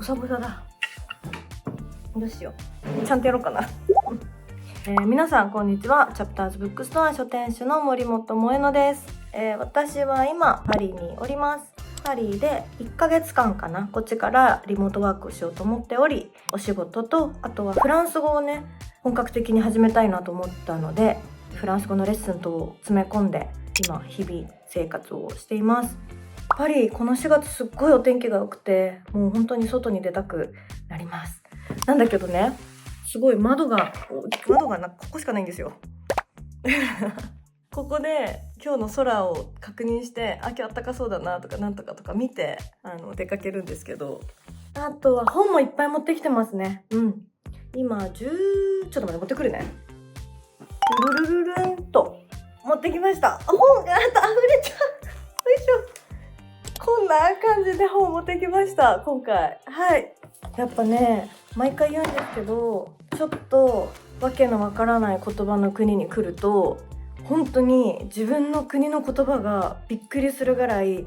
ボサボサだ。どうしよう。ちゃんとやろうかな。皆さんこんにちは。チャプターズブックストア書店主の森本萌乃です。私は今パリにおります。パリで1ヶ月間かな、こっちからリモートワークをしようと思っており、お仕事とあとはフランス語をね本格的に始めたいなと思ったので、フランス語のレッスンと詰め込んで今日々生活をしています。パリこの4月すっごいお天気が良くて、もう本当に外に出たくなります。なんだけどね、すごい窓がここしかないんですよここで今日の空を確認して、今日暖かそうだなとかなんとかとか見て出かけるんですけど、あとは本もいっぱい持ってきてますね。今ちょっと待って、持ってくるね。ルルルルンと持ってきました。本が溢れちゃう。よいしょ。こんな感じで本持ってきました今回。はい、やっぱね毎回言うんですけど、ちょっとわけのわからない言葉の国に来ると本当に自分の国の言葉がびっくりするぐらい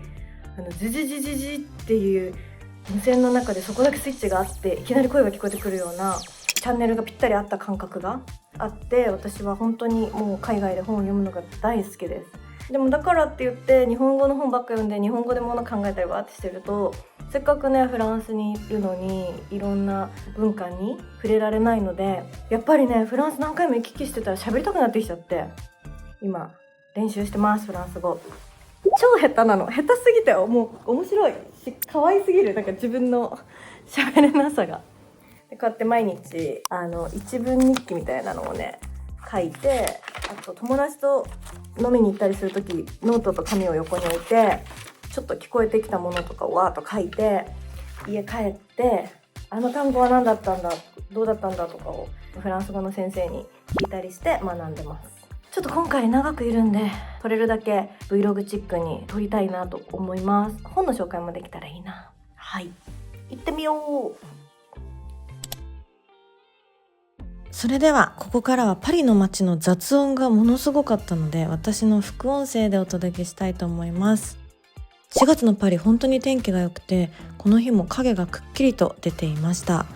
ジジジジジっていう無線の中でそこだけスイッチがあって、いきなり声が聞こえてくるようなチャンネルがぴったり合った感覚があって、私は本当にもう海外で本を読むのが大好きです。でもだからって言って日本語の本ばっか読んで日本語でもの考えたりわーってしてると、せっかくねフランスにいるのにいろんな文化に触れられないので、やっぱりねフランス何回も行き来してたら喋りたくなってきちゃって、今練習してます。フランス語超下手なの。下手すぎてもう面白いし可愛すぎる。なんか自分の喋れなさが。でこうやって毎日一文日記みたいなのをね書いて、あと友達と飲みに行ったりするときノートと紙を横に置いて、ちょっと聞こえてきたものとかをわーっと書いて、家帰って単語は何だったんだどうだったんだとかをフランス語の先生に聞いたりして学んでます。ちょっと今回長くいるんで撮れるだけ Vlog チックに撮りたいなと思います。本の紹介もできたらいいな。はい、行ってみよう。それではここからはパリの街の雑音がものすごかったので、私の副音声でお届けしたいと思います。4月のパリ本当に天気が良くて、この日も影がくっきりと出ていました。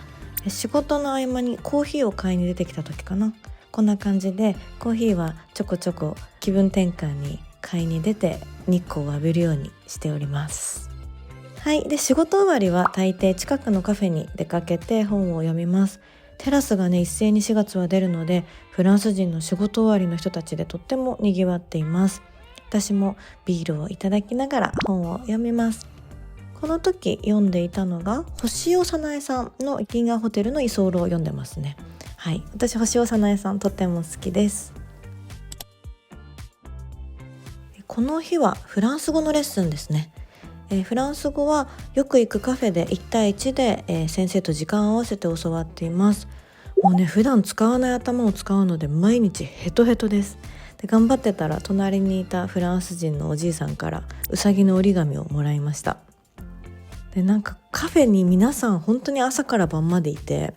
仕事の合間にコーヒーを買いに出てきた時かな、こんな感じでコーヒーはちょこちょこ気分転換に買いに出て日光を浴びるようにしております。はい、で仕事終わりは大抵近くのカフェに出かけて本を読みます。テラスがね一斉に4月は出るので、フランス人の仕事終わりの人たちでとってもにぎわっています。私もビールをいただきながら本を読みます。この時読んでいたのが星尾早苗さんの銀河ホテルの居候を読んでますね。はい、私星尾早苗さんとっても好きです。この日はフランス語のレッスンですね。フランス語はよく行くカフェで1対1で、先生と時間を合わせて教わっています。もうね普段使わない頭を使うので毎日ヘトヘトです。で頑張ってたら隣にいたフランス人のおじいさんからうさぎの折り紙をもらいました。でなんかカフェに皆さん本当に朝から晩までいて、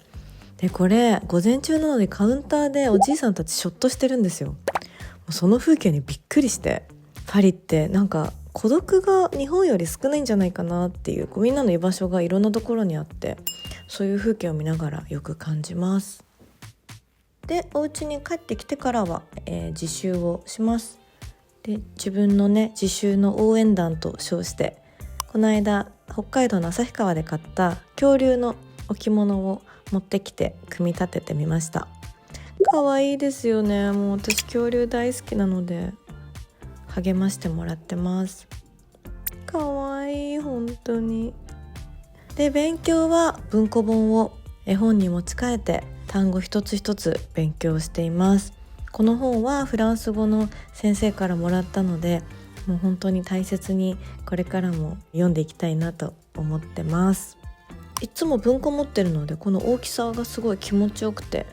でこれ午前中なのにカウンターでおじいさんたちショットしてるんですよ。もうその風景にびっくりして、パリってなんか孤独が日本より少ないんじゃないかなっていう、みんなの居場所がいろんなところにあって、そういう風景を見ながらよく感じます。でお家に帰ってきてからは、自習をします。で自分のね自習の応援団と称して、この間北海道の旭川で買った恐竜の置物を持ってきて組み立ててみました。可愛いですよね。もう私恐竜大好きなので励ましてもらってます。可愛い本当に。で勉強は文庫本を絵本に持ち替えて単語一つ一つ勉強しています。この本はフランス語の先生からもらったので、もう本当に大切にこれからも読んでいきたいなと思ってます。いつも文庫持ってるのでこの大きさがすごい気持ちよくて、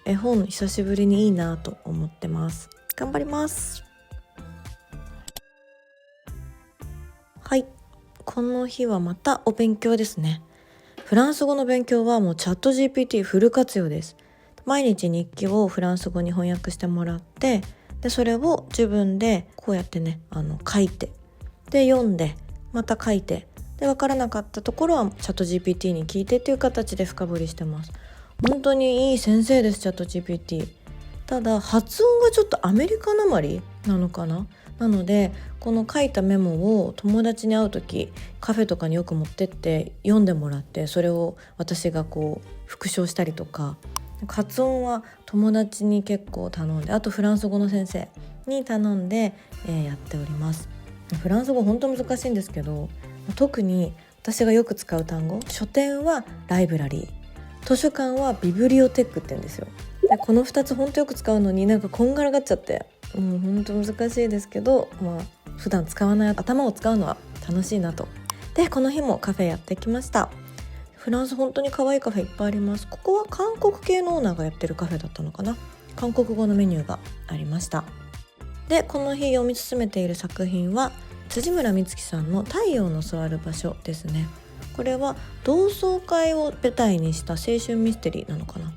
絵本久しぶりにいいなと思ってます。頑張ります。はい、この日はまたお勉強ですね。フランス語の勉強はもうチャット GPT フル活用です。毎日日記をフランス語に翻訳してもらって、でそれを自分でこうやってね書いて、で読んでまた書いて、で分からなかったところはチャット GPT に聞いてっていう形で深掘りしてます。本当にいい先生です、チャット GPT。ただ発音がちょっとアメリカなまりなのかな。なのでこの書いたメモを友達に会う時カフェとかによく持ってって読んでもらって、それを私がこう復唱したりとか、発音は友達に結構頼んで、あとフランス語の先生に頼んで、やっております。フランス語本当難しいんですけど、特に私がよく使う単語、書店はライブラリー、図書館はビブリオテックって言うんですよ。でこの2つ本当よく使うのになんかこんがらがっちゃって、本当難しいですけど、普段使わない頭を使うのは楽しいなと。でこの日もカフェやってきました。フランス本当に可愛いカフェいっぱいあります。ここは韓国系のオーナーがやってるカフェだったのかな。韓国語のメニューがありました。でこの日読み進めている作品は辻村美月さんの太陽の座る場所ですね。これは同窓会を舞台にした青春ミステリーなのかな。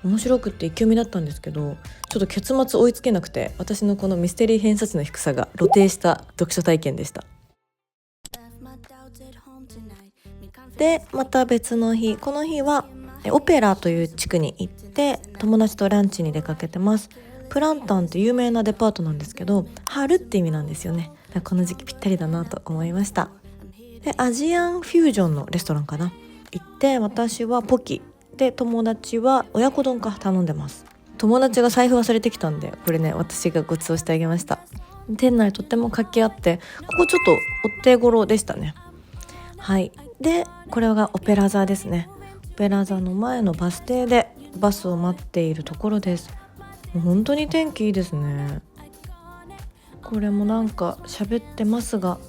面白くって一気読みだったんですけど、ちょっと結末追いつけなくて、私のこのミステリー偏差値の低さが露呈した読書体験でした。でまた別の日、この日はオペラという地区に行って友達とランチに出かけてます。プランタンって有名なデパートなんですけど、春って意味なんですよね。だからこの時期ぴったりだなと思いました。でアジアンフュージョンのレストランかな行って、私はポキで友達は親子丼か頼んでます。友達が財布忘れてきたんで、これね私がご馳走してあげました。店内とっても活気あって、ここちょっとお手頃でしたね。はい。でこれがオペラ座ですね。オペラ座の前のバス停でバスを待っているところです。もう本当に天気いいですね。これもなんか喋ってますが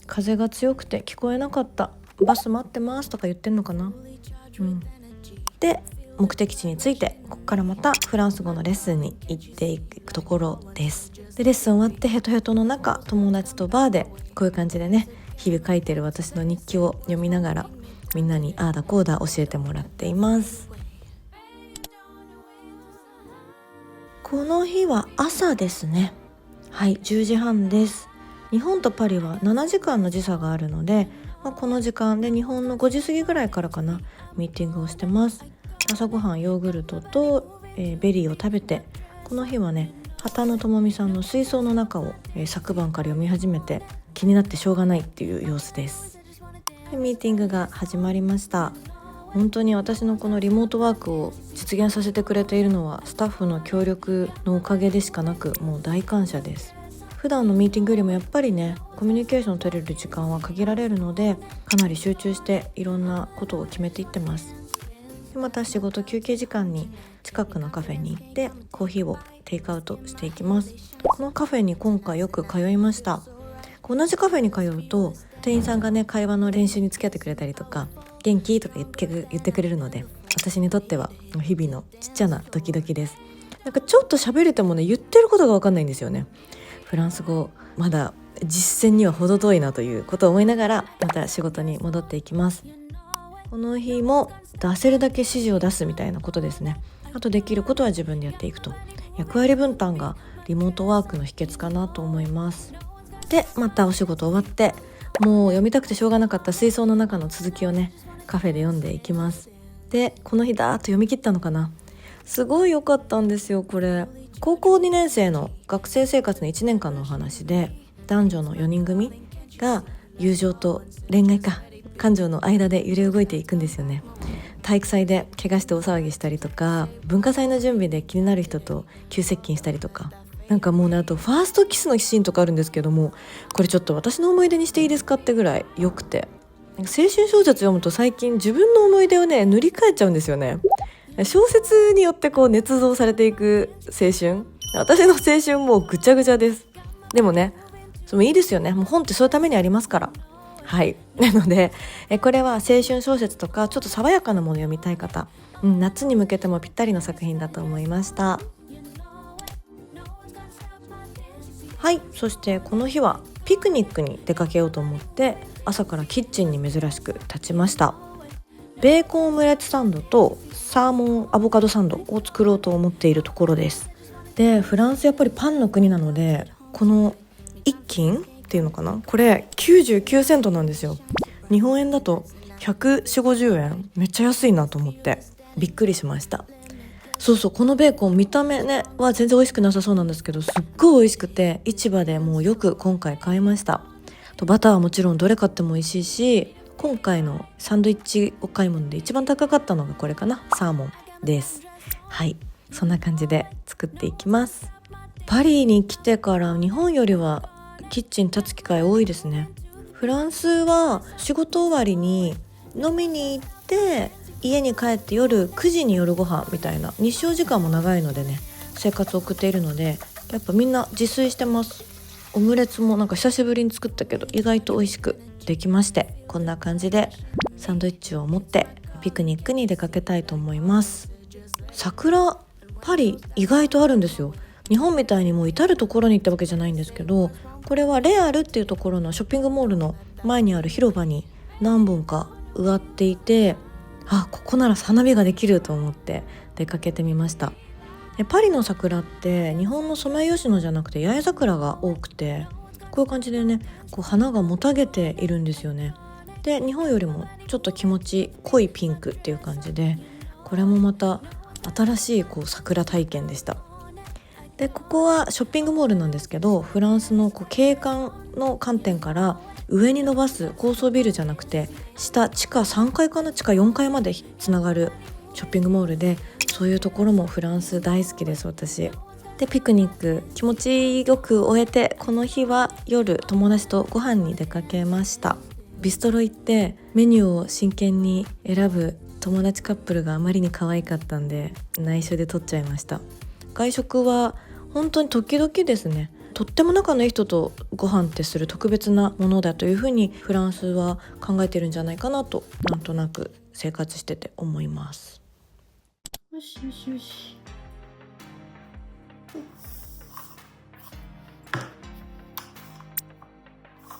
風が強くて聞こえなかった。バス待ってますとか言ってんのかな。で目的地に着いて、ここからまたフランス語のレッスンに行っていくところです。でレッスン終わってヘトヘトの中、友達とバーでこういう感じでね、日々書いてる私の日記を読みながらみんなにああだこうだ教えてもらっています。この日は朝ですね。はい、10時半です。日本とパリは7時間の時差があるので、この時間で日本の5時過ぎぐらいからかな、ミーティングをしてます。朝ごはんヨーグルトと、ベリーを食べて、この日はね畑野智美さんの水槽の中を、昨晩から読み始めて気になってしょうがないっていう様子です。でミーティングが始まりました。本当に私のこのリモートワークを実現させてくれているのはスタッフの協力のおかげでしかなく、もう大感謝です。普段のミーティングよりもやっぱりねコミュニケーションを取れる時間は限られるので、かなり集中していろんなことを決めていってます。でまた仕事休憩時間に近くのカフェに行ってコーヒーをテイクアウトしていきます。このカフェに今回よく通いました。同じカフェに通うと店員さんがね会話の練習に付き合ってくれたりとか、元気とか言ってくれるので、私にとっては日々のちっちゃなドキドキです。なんかちょっと喋れてもね言ってることが分かんないんですよね。フランス語まだ実践には程遠いなということを思いながら、また仕事に戻っていきます。この日も出せるだけ指示を出すみたいなことですね。あとできることは自分でやっていくと、役割分担がリモートワークの秘訣かなと思います。でまたお仕事終わって、もう読みたくてしょうがなかった水槽の中の続きをねカフェで読んでいきます。でこの日だーっと読み切ったのかな。すごい良かったんですよ。これ高校2年生の学生生活の1年間のお話で、男女の4人組が友情と恋愛感情の間で揺れ動いていくんですよね。体育祭で怪我して大騒ぎしたりとか、文化祭の準備で気になる人と急接近したりとか、なんかもうね、あとファーストキスのシーンとかあるんですけども、これちょっと私の思い出にしていいですかってぐらい良くて、青春小説読むと最近自分の思い出をね塗り替えちゃうんですよね。小説によってこう捏造されていく青春、私の青春もうぐちゃぐちゃです。でもねそれもいいですよね。もう本ってそういうためにありますから。はいなのでこれは青春小説とかちょっと爽やかなものを読みたい方、夏に向けてもぴったりの作品だと思いました。はい、そしてこの日はピクニックに出かけようと思って朝からキッチンに珍しく立ちました。ベーコンオムレツサンドとサーモンアボカドサンドを作ろうと思っているところです。でフランスやっぱりパンの国なので、この一斤っていうのかな、これ99セントなんですよ。日本円だと140-150円、めっちゃ安いなと思ってびっくりしました。そうそう、このベーコン見た目ねは全然美味しくなさそうなんですけど、すっごい美味しくて市場でもうよく今回買いました。とバターはもちろんどれ買っても美味しいし、今回のサンドイッチお買い物で一番高かったのがこれかな、サーモンです。はい、そんな感じで作っていきます。パリに来てから日本よりはキッチン立つ機会多いですね。フランスは仕事終わりに飲みに行って家に帰って夜9時に夜ご飯みたいな日照時間も長いのでね、生活を送っているのでやっぱみんな自炊してます。オムレツもなんか久しぶりに作ったけど意外と美味しくできまして、こんな感じでサンドイッチを持ってピクニックに出かけたいと思います。桜パリ意外とあるんですよ。日本みたいにもう至る所に行ったわけじゃないんですけど、これはレアルっていうところのショッピングモールの前にある広場に何本か植わっていて、あ、ここなら花火ができると思って出かけてみました。パリの桜って日本のソメイヨシノじゃなくて八重桜が多くて、こういう感じでね、こう花がもたげているんですよね。で、日本よりもちょっと気持ち濃いピンクっていう感じで、これもまた新しいこう桜体験でした。で、ここはショッピングモールなんですけど、フランスのこう景観の観点から上に伸ばす高層ビルじゃなくて、下地下3階かな、地下4階までつながるショッピングモールで、そういうところもフランス大好きです私。で、ピクニック気持ちよく終えて、この日は夜友達とご飯に出かけました。ビストロ行ってメニューを真剣に選ぶ友達カップルがあまりに可愛かったんで内緒で撮っちゃいました。外食は本当に時々ですね。とっても仲のいい人とご飯ってする特別なものだというふうにフランスは考えてるんじゃないかなと、なんとなく生活してて思います。よしよしよし。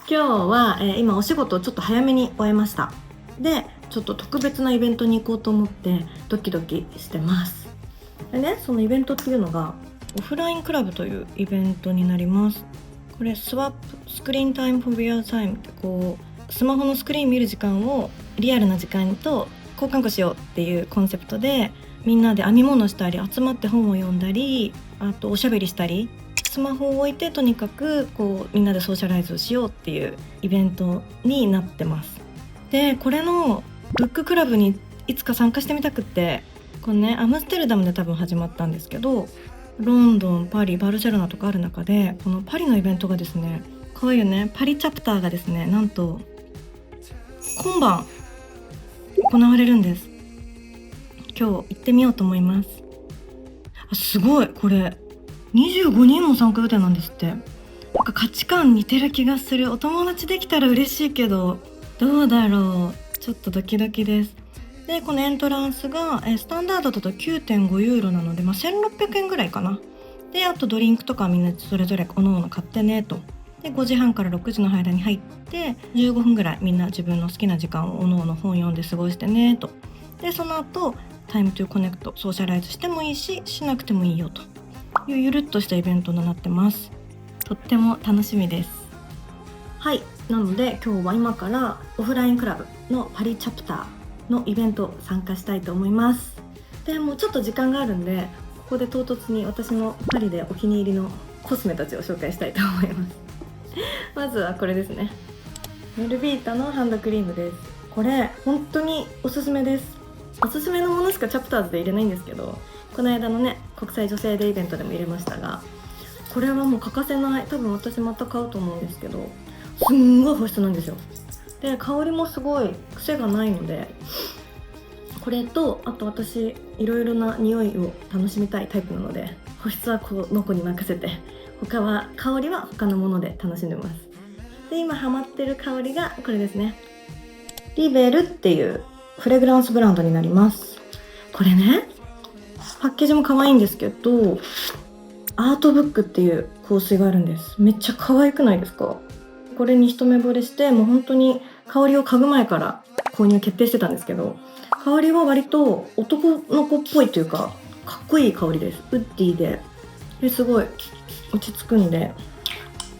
今日は、今お仕事をちょっと早めに終えました。で、ちょっと特別なイベントに行こうと思ってドキドキしてます。でね、そのイベントっていうのがオフラインクラブというイベントになります。これスワップスクリーンタイムフォビアタイムって、こうスマホのスクリーン見る時間をリアルな時間と交換しようっていうコンセプトで、みんなで編み物したり集まって本を読んだり、あとおしゃべりしたり、スマホを置いてとにかくこうみんなでソーシャライズをしようっていうイベントになってます。で、これのブッククラブにいつか参加してみたくって、これね、アムステルダムで多分始まったんですけど、ロンドン、パリ、バルセロナとかある中で、このパリのイベントがですね、こういうねパリチャプターがですね、なんと今晩行われるんです。今日行ってみようと思います。すごい、これ25人も参加予定なんですって。なんか価値観似てる気がする。お友達できたら嬉しいけどどうだろう、ちょっとドキドキです。で、このエントランスがスタンダードだと 9.5 ユーロなので、1600円ぐらいかな。で、あとドリンクとかみんなそれぞれおのおの買ってねと。で、5時半から6時の間に入って15分ぐらいみんな自分の好きな時間をおのおの本読んで過ごしてねと。で、その後タイムトゥーコネクト、ソーシャライズしてもいいししなくてもいいよというゆるっとしたイベントになってます。とっても楽しみです。はい、なので今日は今からオフラインクラブのパリチャプターのイベント参加したいと思います。でもうちょっと時間があるんで、ここで唐突に私のパリでお気に入りのコスメたちを紹介したいと思いますまずはこれですね。メルビータのハンドクリームです。これ本当におすすめです。おすすめのものしかチャプターズで入れないんですけど、この間のね国際女性デーイベントでも入れましたが、これはもう欠かせない。多分私また買うと思うんですけど、すんごい保湿なんですよ。で、香りもすごい癖がないので、これとあと私いろいろな匂いを楽しみたいタイプなので、保湿はこの子に任せて、他は香りは他のもので楽しんでます。で、今ハマってる香りがこれですね。リベルっていうフレグランスブランドになります。これね、パッケージも可愛いんですけど、アートブックっていう香水があるんです。めっちゃ可愛くないですか？これに一目惚れして、もう本当に香りを嗅ぐ前から購入決定してたんですけど、香りは割と男の子っぽいというかかっこいい香りです。ウッディですごい落ち着くんで、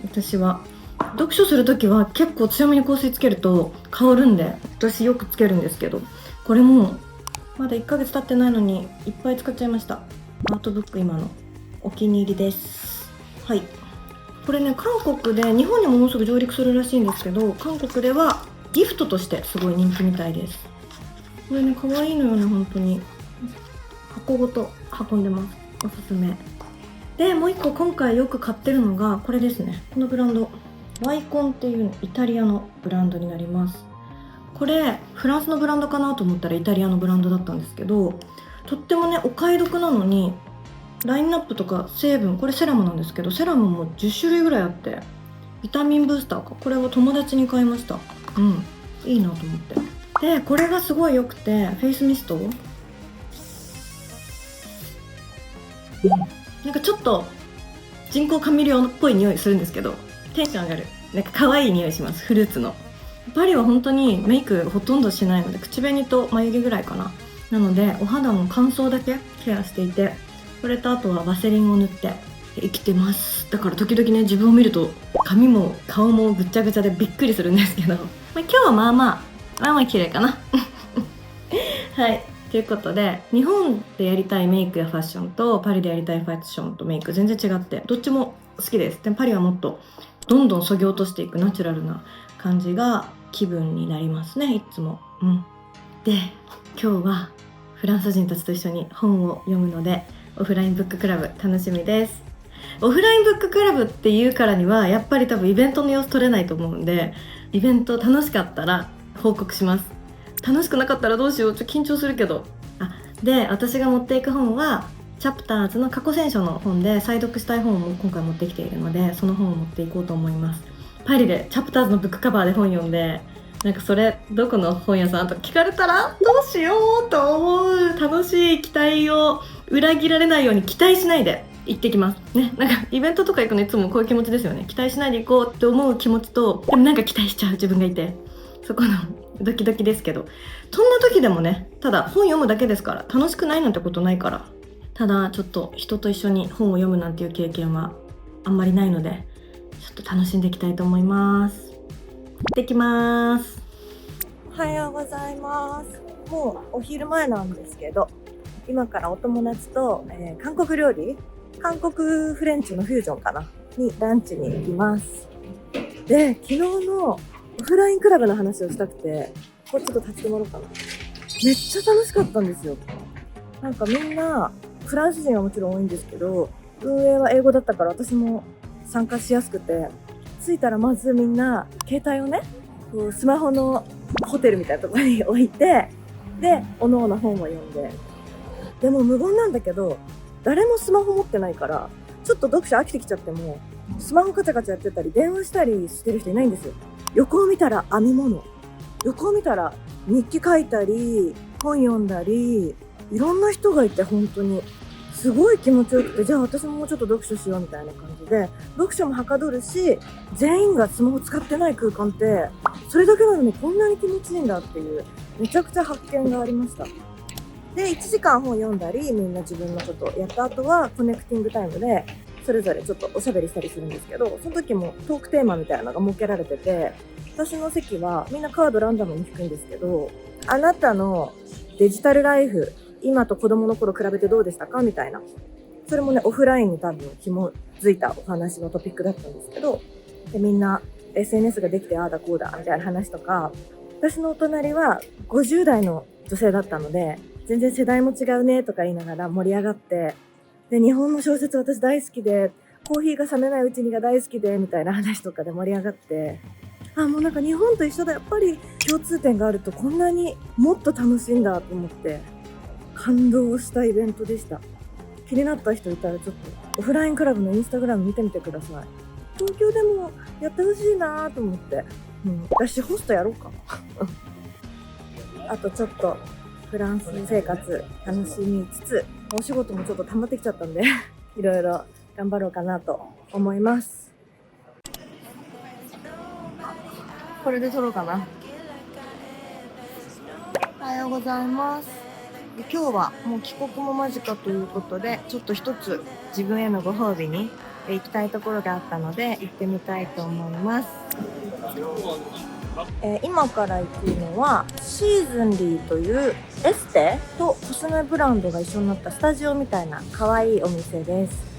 私は読書するときは結構強めに香水つけると香るんで、私よくつけるんですけど、これもまだ1ヶ月経ってないのにいっぱい使っちゃいました。アートブック今のお気に入りです。はい、これね、韓国で、日本にももうすぐ上陸するらしいんですけど、韓国ではギフトとしてすごい人気みたいです。これね、可愛いのよね、本当に。箱ごと運んでます。おすすめで、もう一個今回よく買ってるのがこれですね。このブランド、ワイコンっていうイタリアのブランドになります。これフランスのブランドかなと思ったらイタリアのブランドだったんですけど、とってもねお買い得なのに、ラインナップとか成分、これセラムなんですけど、セラムも10種類ぐらいあって、ビタミンブースターか、これを友達に買いました。いいなと思って。でこれがすごい良くて、フェイスミスト、なんかちょっと人工カミレオンっぽい匂いするんですけど、テンション上がる、なんか可愛い匂いします。フルーツの。パリは本当にメイクほとんどしないので、口紅と眉毛ぐらいかな。なのでお肌の乾燥だけケアしていて、これとあとはワセリンを塗って生きてます。だから時々ね、自分を見ると髪も顔もぐっちゃぐちゃでびっくりするんですけど、今日はまあまあ綺麗かなはい、ということで、日本でやりたいメイクやファッションとパリでやりたいファッションとメイク全然違って、どっちも好きです。でパリはもっとどんどんそぎ落としていくナチュラルな感じが気分になりますね、いつも。で今日はフランス人たちと一緒に本を読むので、オフラインブッククラブ楽しみです。オフラインブッククラブっていうからにはやっぱり多分イベントの様子撮れないと思うんで、イベント楽しかったら報告します。楽しくなかったらどうしよう、ちょっと緊張するけど。で私が持っていく本はチャプターズの過去選書の本で、再読したい本を今回持ってきているので、その本を持っていこうと思います。パリでチャプターズのブックカバーで本読んで、なんかそれどこの本屋さんとか聞かれたらどうしようと思う。楽しい期待を裏切られないように期待しないで行ってきますね。なんかイベントとか行くのいつもこういう気持ちですよね。期待しないで行こうって思う気持ちと、でもなんか期待しちゃう自分がいて、そこのドキドキですけど、そんな時でもね、ただ本読むだけですから、楽しくないなんてことないから。ただちょっと人と一緒に本を読むなんていう経験はあんまりないので、ちょっと楽しんでいきたいと思います。行ってきます。おはようございます。もうお昼前なんですけど、今からお友達と、韓国料理、韓国フレンチのフュージョンかなにランチに行きます。で昨日のオフラインクラブの話をしたくて、これちょっと立ち止まろうかな。めっちゃ楽しかったんですよ。なんかみんなフランス人はもちろん多いんですけど、運営は英語だったから私も参加しやすくて、着いたらまずみんな携帯をね、こうスマホのホテルみたいなところに置いて、でおのおの本を読んで、でも無言なんだけど誰もスマホ持ってないから、ちょっと読書飽きてきちゃってもスマホカチャカチャやってたり電話したりしてる人いないんですよ。横を見たら編み物、横を見たら日記書いたり本読んだり、いろんな人がいて本当にすごい気持ちよくて、じゃあ私ももうちょっと読書しようみたいな感じで、読書もはかどるし、全員がスマホ使ってない空間ってそれだけなのにこんなに気持ちいいんだっていう、めちゃくちゃ発見がありました。で1時間本読んだり、みんな自分のことをやった後はコネクティングタイムでそれぞれちょっとおしゃべりしたりするんですけど、その時もトークテーマみたいなのが設けられてて、私の席はみんなカードランダムに引くんですけど、あなたのデジタルライフ今と子供の頃比べてどうでしたかみたいな、それもねオフラインに多分紐づいたお話のトピックだったんですけど、でみんな SNS ができてああだこうだみたいな話とか、私のお隣は50代の女性だったので、全然世代も違うねとか言いながら盛り上がって、で日本の小説私大好きで、コーヒーが冷めないうちにが大好きでみたいな話とかで盛り上がって、もうなんか日本と一緒だ、やっぱり共通点があるとこんなにもっと楽しいんだと思って感動したイベントでした。気になった人いたらちょっとオフラインクラブのインスタグラム見てみてください。東京でもやってほしいなと思って、私ホストやろうかあとちょっとフランス生活楽しみつつ、お仕事もちょっと溜まってきちゃったんでいろいろ頑張ろうかなと思います。これで撮ろうかな。おはようございます。今日はもう帰国も間近ということで、ちょっと一つ自分へのご褒美に行きたいところがあったので行ってみたいと思います。今から行くのはシーズンリーというエステとコスメブランドが一緒になったスタジオみたいな可愛いお店です。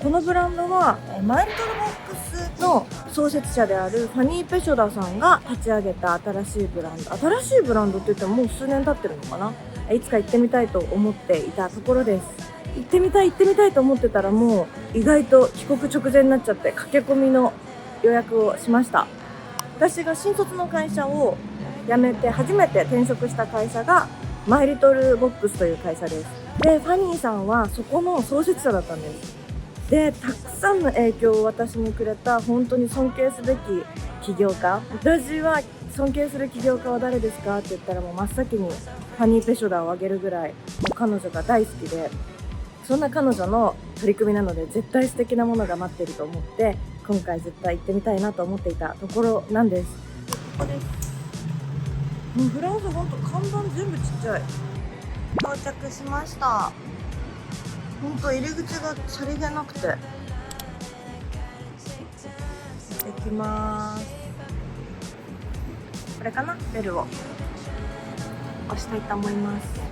このブランドはマイルトルボックスの創設者であるファニー・ペショダさんが立ち上げた新しいブランドって言ってももう数年経ってるのかな。いつか行ってみたいと思っていたところです。行ってみたいと思ってたらもう意外と帰国直前になっちゃって駆け込みの予約をしました。私が新卒の会社を辞めて初めて転職した会社がマイリトルボックスという会社です。で、ファニーさんはそこの創設者だったんです。で、たくさんの影響を私にくれた本当に尊敬すべき起業家。私は尊敬する起業家は誰ですかって言ったらもう真っ先にファニー・ペショダを挙げるぐらいもう彼女が大好きで、そんな彼女の取り組みなので絶対素敵なものが待っていると思って今回絶対行ってみたいなと思っていたところなんです。ここです。もうフランスほんと看板全部ちっちゃい。到着しました。ほんと入り口がさりげなくて。行ってきまーす。これかな、ベルを押したいと思います。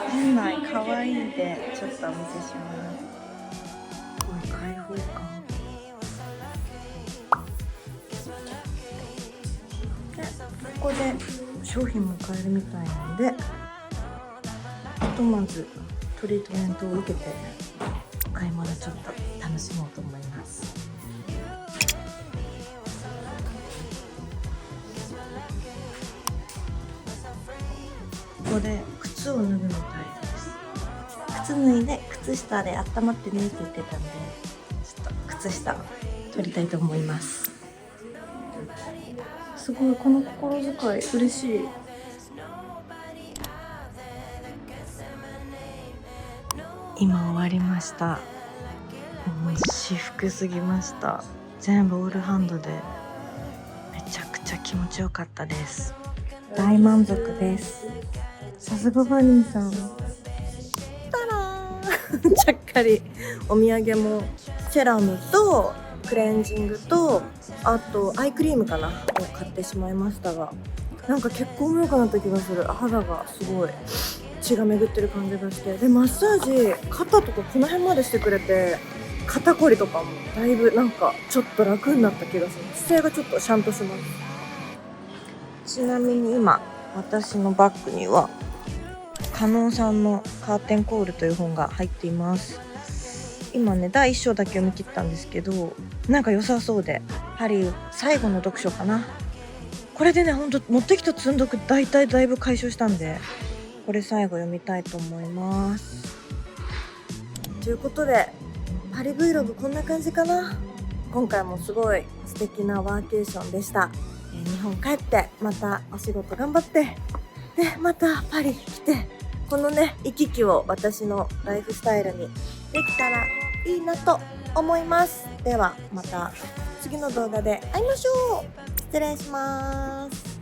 店内可愛いんでちょっとお見せします。すごい開放感で、ここで商品も買えるみたいなんで、ひとまずトリートメントを受けて買い物ちょっと楽しもうと思います。ここで靴を脱ぐみたいです。靴脱いで靴下で温まってねって言ってたんで、ちょっと靴下取りたいと思います。すごい、この心遣い嬉しい。今終わりました。もう至福すぎました。全部オールハンドでめちゃくちゃ気持ちよかったです。大満足です。さすがファニーさん。たらーちゃっかりお土産もセラムとクレンジングとあとアイクリームかなを買ってしまいましたが、なんか血行も良くなった気がする。肌がすごい血が巡ってる感じがして、でマッサージ肩とかこの辺までしてくれて、肩こりとかもだいぶなんかちょっと楽になった気がする。姿勢がちょっとシャンとします。ちなみに今私のバッグには加納さんのカーテンコールという本が入っています。今ね第1章だけ読み切ったんですけど、なんか良さそうで、ハリー最後の読書かな。これでねほんと持ってきた積んどくだいぶ解消したんで、これ最後読みたいと思います。ということでパリ Vlog こんな感じかな。今回もすごい素敵なワーケーションでした。日本帰ってまたお仕事頑張って、でまたパリ来てこのね行き来を私のライフスタイルにできたらいいなと思います。ではまた次の動画で会いましょう。失礼します。